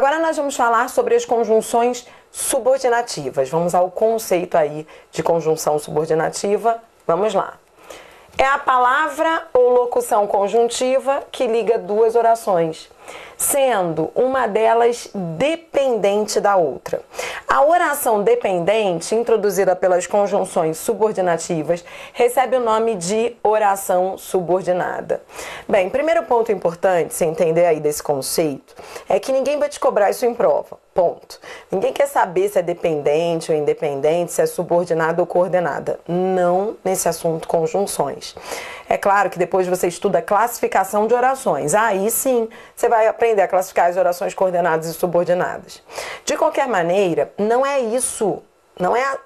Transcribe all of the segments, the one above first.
Agora nós vamos falar sobre as conjunções subordinativas. Vamos ao conceito aí de conjunção subordinativa. Vamos lá. É a palavra ou locução conjuntiva que liga duas orações, sendo uma delas dependente da outra. A oração dependente, introduzida pelas conjunções subordinativas, recebe o nome de oração subordinada. Bem, primeiro ponto importante, se entender aí desse conceito, é que ninguém vai te cobrar isso em prova. Ponto. Ninguém quer saber se é dependente ou independente, se é subordinada ou coordenada. Não nesse assunto conjunções. É claro que depois você estuda a classificação de orações. Aí sim, você vai aprender a classificar as orações coordenadas e subordinadas. De qualquer maneira, não é isso, não é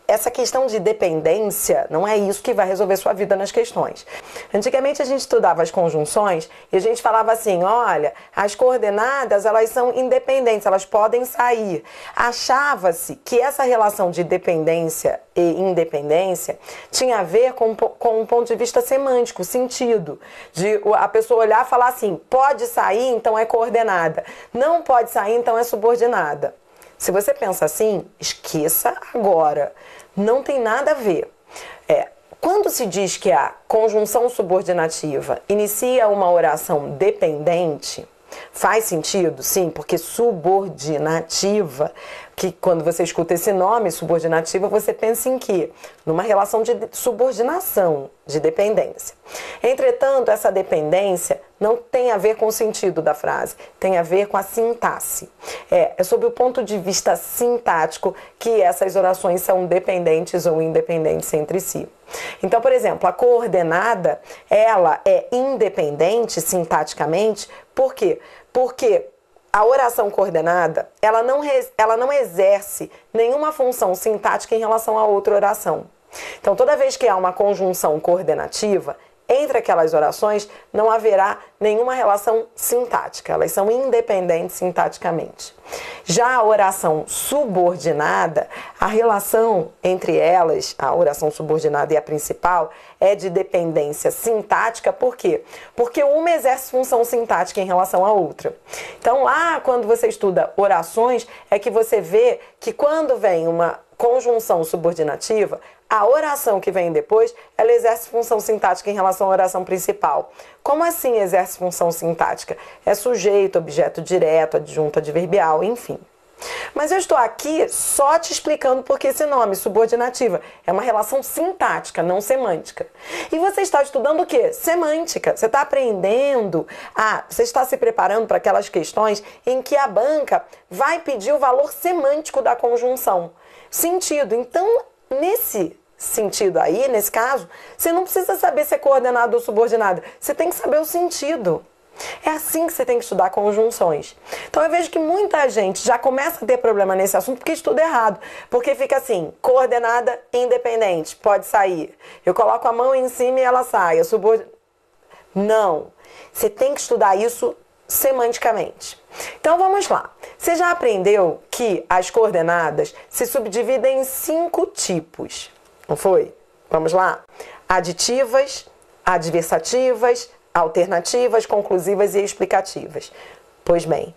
essa questão de dependência, não é isso que vai resolver sua vida nas questões. Antigamente a gente estudava as conjunções e a gente falava assim, olha, as coordenadas elas são independentes, elas podem sair. Achava-se que essa relação de dependência e independência tinha a ver com um ponto de vista semântico, sentido, de a pessoa olhar e falar assim, pode sair, então é coordenada, não pode sair, então é subordinada. Se você pensa assim, esqueça agora. Não tem nada a ver. Quando se diz que a conjunção subordinativa inicia uma oração dependente, faz sentido? Sim, porque subordinativa, que quando você escuta esse nome, subordinativa, você pensa em quê? Numa relação de subordinação, de dependência. Entretanto, essa dependência não tem a ver com o sentido da frase, tem a ver com a sintaxe. É sob o ponto de vista sintático que essas orações são dependentes ou independentes entre si. Então, por exemplo, a coordenada, ela é independente sintaticamente, por quê? Porque a oração coordenada, ela não exerce nenhuma função sintática em relação a outra oração. Então, toda vez que há uma conjunção coordenativa, entre aquelas orações não haverá nenhuma relação sintática, elas são independentes sintaticamente. Já a oração subordinada, a relação entre elas, a oração subordinada e a principal, é de dependência sintática, por quê? Porque uma exerce função sintática em relação à outra. Então lá, quando você estuda orações, é que você vê que quando vem uma conjunção subordinativa, a oração que vem depois, ela exerce função sintática em relação à oração principal. Como assim exerce função sintática? É sujeito, objeto direto, adjunto, adverbial, enfim. Mas eu estou aqui só te explicando porque esse nome, subordinativa, é uma relação sintática, não semântica. E você está estudando o quê? Semântica. Você está aprendendo, você está se preparando para aquelas questões em que a banca vai pedir o valor semântico da conjunção. Sentido. Então, nesse sentido aí, nesse caso, você não precisa saber se é coordenado ou subordinado. Você tem que saber o sentido. É assim que você tem que estudar conjunções. Então eu vejo que muita gente já começa a ter problema nesse assunto porque estuda errado. Porque fica assim, coordenada independente, pode sair. Eu coloco a mão em cima e ela sai. Não. Você tem que estudar isso semanticamente. Então vamos lá. Você já aprendeu que as coordenadas se subdividem em 5 tipos, não foi? Vamos lá? Aditivas, adversativas, alternativas, conclusivas e explicativas. Pois bem,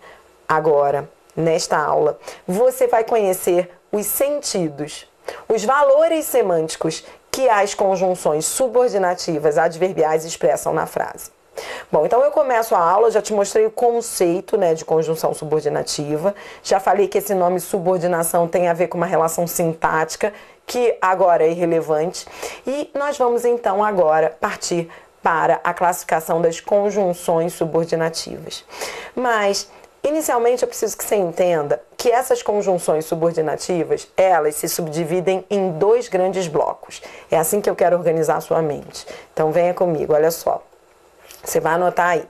agora, nesta aula, você vai conhecer os sentidos, os valores semânticos que as conjunções subordinativas adverbiais expressam na frase. Bom, então eu começo a aula, já te mostrei o conceito, de conjunção subordinativa, já falei que esse nome subordinação tem a ver com uma relação sintática, que agora é irrelevante, e nós vamos então agora partir para a classificação das conjunções subordinativas. Mas, inicialmente, eu preciso que você entenda que essas conjunções subordinativas, elas se subdividem em 2 grandes blocos. É assim que eu quero organizar a sua mente. Então, venha comigo, olha só. Você vai anotar aí.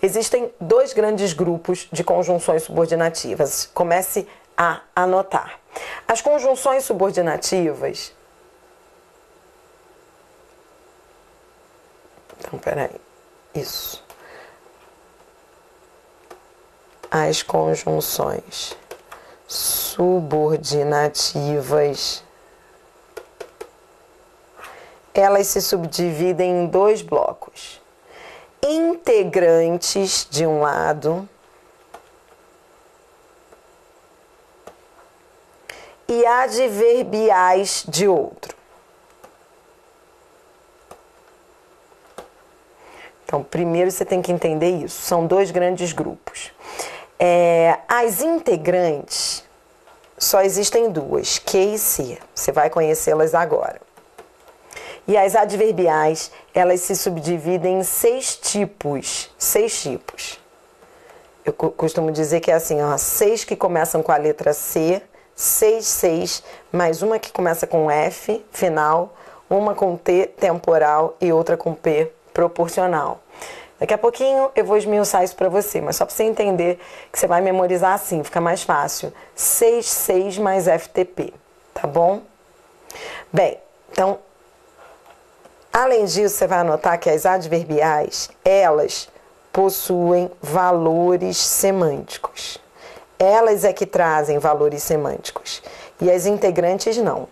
Existem 2 grandes grupos de conjunções subordinativas. Comece a anotar. As conjunções subordinativas... Então, peraí. Isso. As conjunções subordinativas, elas se subdividem em 2 blocos. Integrantes de um lado e adverbiais de outro. Então, primeiro você tem que entender isso. São dois grandes grupos. As integrantes, só existem duas, que e se. Você vai conhecê-las agora. E as adverbiais, elas se subdividem em 6 tipos. 6 tipos. Eu costumo dizer que é assim, ó, 6 que começam com a letra C, 6, mais uma que começa com F, final, uma com T, temporal, e outra com P, proporcional. Daqui a pouquinho eu vou esmiuçar isso para você, mas só para você entender que você vai memorizar assim, fica mais fácil. 6 mais FTP, tá bom? Bem, então, além disso, você vai anotar que as adverbiais, elas possuem valores semânticos. Elas é que trazem valores semânticos. E as integrantes não.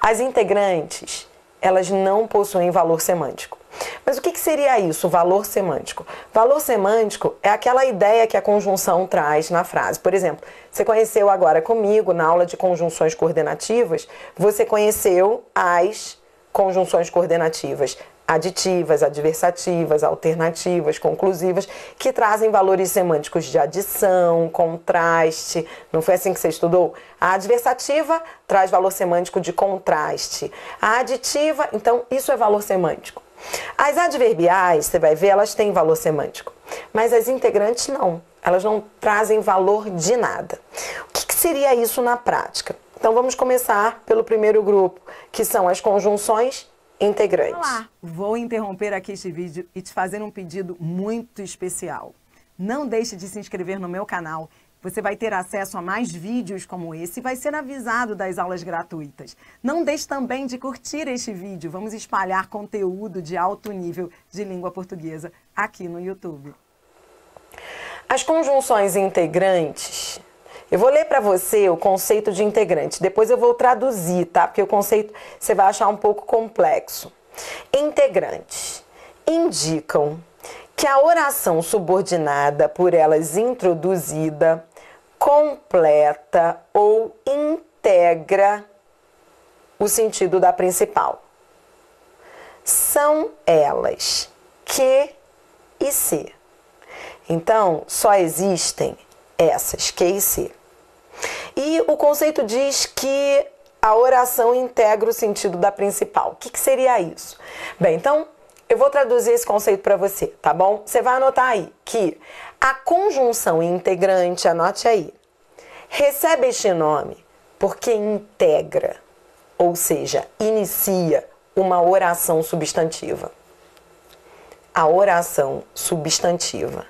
As integrantes, elas não possuem valor semântico. Mas o que seria isso, valor semântico? Valor semântico é aquela ideia que a conjunção traz na frase. Por exemplo, você conheceu agora comigo, na aula de conjunções coordenativas, você conheceu as conjunções coordenativas aditivas, adversativas, alternativas, conclusivas, que trazem valores semânticos de adição, contraste. Não foi assim que você estudou? A adversativa traz valor semântico de contraste. A aditiva, então, isso é valor semântico. As adverbiais, você vai ver, elas têm valor semântico, mas as integrantes não. Elas não trazem valor de nada. O que seria isso na prática? Então, vamos começar pelo primeiro grupo, que são as conjunções integrantes. Olá, vou interromper aqui este vídeo e te fazer um pedido muito especial. Não deixe de se inscrever no meu canal. Você vai ter acesso a mais vídeos como esse e vai ser avisado das aulas gratuitas. Não deixe também de curtir este vídeo. Vamos espalhar conteúdo de alto nível de língua portuguesa aqui no YouTube. As conjunções integrantes, eu vou ler para você o conceito de integrante. Depois eu vou traduzir, tá? Porque o conceito você vai achar um pouco complexo. Integrantes indicam que a oração subordinada por elas introduzida completa ou integra o sentido da principal. São elas que e se. Então, só existem essas, que e se. E o conceito diz que a oração integra o sentido da principal. O que seria isso? Bem, então, eu vou traduzir esse conceito para você, tá bom? Você vai anotar aí que a conjunção integrante, anote aí, recebe este nome porque integra, ou seja, inicia uma oração substantiva. A oração substantiva.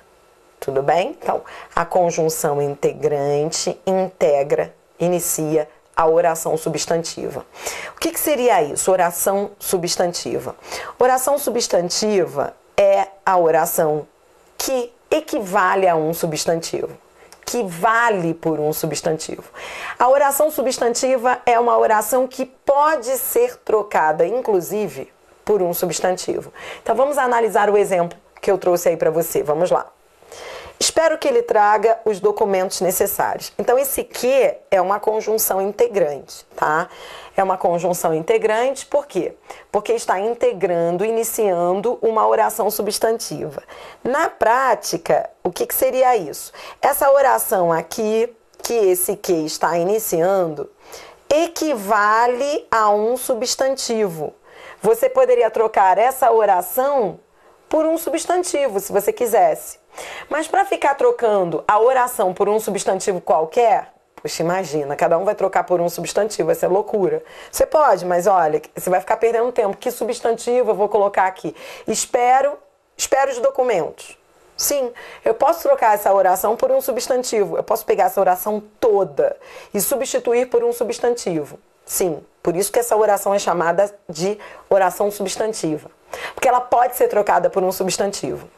Tudo bem? Então, a conjunção integrante integra, inicia a oração substantiva. O que seria isso? Oração substantiva. Oração substantiva é a oração que equivale a um substantivo, que vale por um substantivo. A oração substantiva é uma oração que pode ser trocada, inclusive, por um substantivo. Então, vamos analisar o exemplo que eu trouxe aí para você. Vamos lá. Espero que ele traga os documentos necessários. Então, esse que é uma conjunção integrante, tá? É uma conjunção integrante, por quê? Porque está integrando, iniciando uma oração substantiva. Na prática, o que seria isso? Essa oração aqui, que esse que está iniciando, equivale a um substantivo. Você poderia trocar essa oração por um substantivo, se você quisesse. Mas para ficar trocando a oração por um substantivo qualquer, poxa, imagina, cada um vai trocar por um substantivo, vai ser loucura. Você pode, mas olha, você vai ficar perdendo tempo. Que substantivo eu vou colocar aqui? Espero os documentos. Sim, eu posso trocar essa oração por um substantivo. Eu posso pegar essa oração toda e substituir por um substantivo. Sim, por isso que essa oração é chamada de oração substantiva. Porque ela pode ser trocada por um substantivo.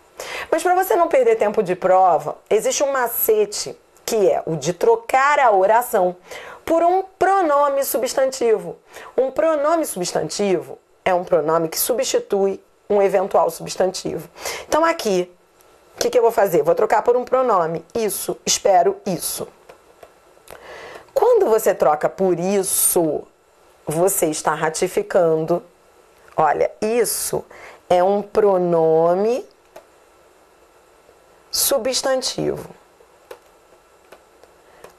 Mas para você não perder tempo de prova, existe um macete que é o de trocar a oração por um pronome substantivo. Um pronome substantivo é um pronome que substitui um eventual substantivo. Então aqui, o que eu vou fazer? Vou trocar por um pronome. Isso, espero isso. Quando você troca por isso, você está ratificando. Olha, isso é um pronome substantivo.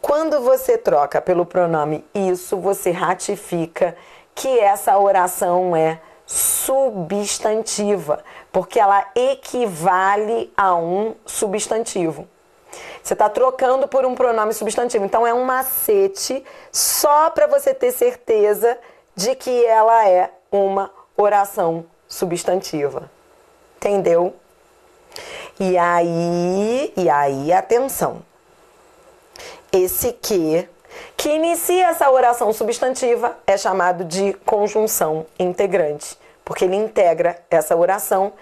Quando você troca pelo pronome isso, você ratifica que essa oração é substantiva, porque ela equivale a um substantivo. Você está trocando por um pronome substantivo. Então, é um macete só para você ter certeza de que ela é uma oração substantiva. Entendeu? E aí, atenção. Esse que inicia essa oração substantiva é chamado de conjunção integrante, porque ele integra essa oração,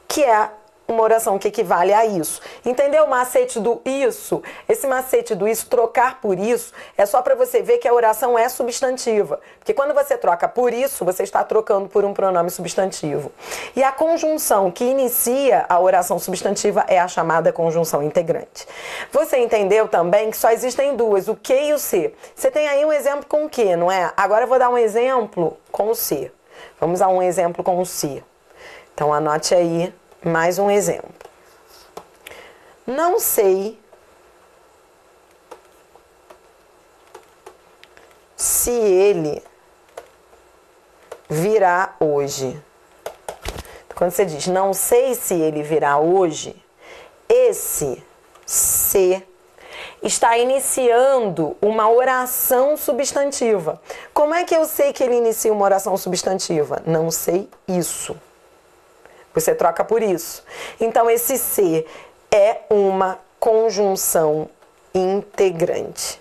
que é uma oração que equivale a isso. Entendeu o macete do isso? Esse macete do isso, trocar por isso, é só para você ver que a oração é substantiva. Porque quando você troca por isso, você está trocando por um pronome substantivo. E a conjunção que inicia a oração substantiva é a chamada conjunção integrante. Você entendeu também que só existem duas, o que e o se. Você tem aí um exemplo com o que, não é? Agora eu vou dar um exemplo com o se. Vamos a um exemplo com o se. Então anote aí mais um exemplo. Não sei se ele virá hoje. Quando você diz não sei se ele virá hoje, esse se está iniciando uma oração substantiva. Como é que eu sei que ele inicia uma oração substantiva? Não sei isso. Você troca por isso. Então, esse se é uma conjunção integrante.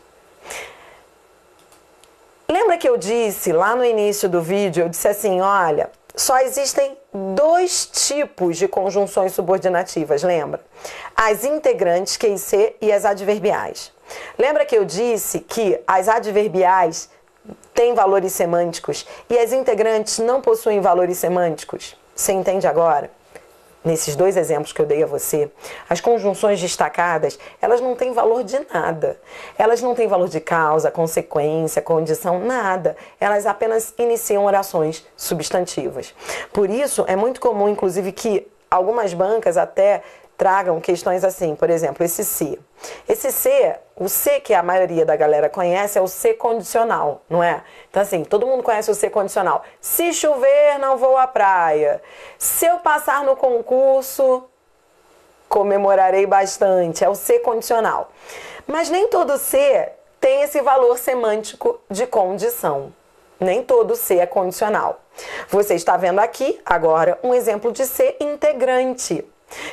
Lembra que eu disse lá no início do vídeo, eu disse assim, olha, só existem dois tipos de conjunções subordinativas, lembra? As integrantes, que e se, e as adverbiais. Lembra que eu disse que as adverbiais têm valores semânticos e as integrantes não possuem valores semânticos? Você entende agora? Nesses dois exemplos que eu dei a você, as conjunções destacadas, elas não têm valor de nada. Elas não têm valor de causa, consequência, condição, nada. Elas apenas iniciam orações substantivas. Por isso, é muito comum, inclusive, que algumas bancas até tragam questões assim, por exemplo, esse se. Esse se, o se que a maioria da galera conhece é o se condicional, não é? Então assim, todo mundo conhece o se condicional. Se chover, não vou à praia. Se eu passar no concurso, comemorarei bastante. É o se condicional. Mas nem todo se tem esse valor semântico de condição. Nem todo se é condicional. Você está vendo aqui, agora, um exemplo de se integrante.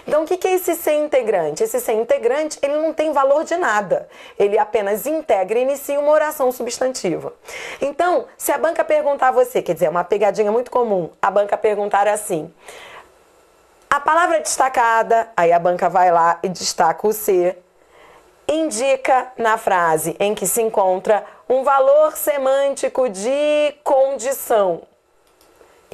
Então, o que é esse ser integrante? Esse ser integrante, ele não tem valor de nada. Ele apenas integra e inicia uma oração substantiva. Então, se a banca perguntar a você, quer dizer, é uma pegadinha muito comum, a banca perguntar assim, a palavra destacada, aí a banca vai lá e destaca o ser, indica na frase em que se encontra um valor semântico de condição.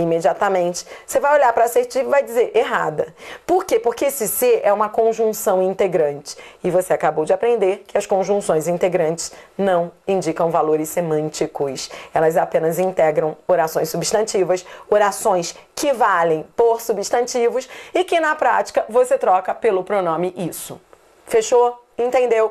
Imediatamente, você vai olhar para a assertiva e vai dizer errada. Por quê? Porque esse se é uma conjunção integrante. E você acabou de aprender que as conjunções integrantes não indicam valores semânticos. Elas apenas integram orações substantivas, orações que valem por substantivos e que na prática você troca pelo pronome isso. Fechou? Entendeu?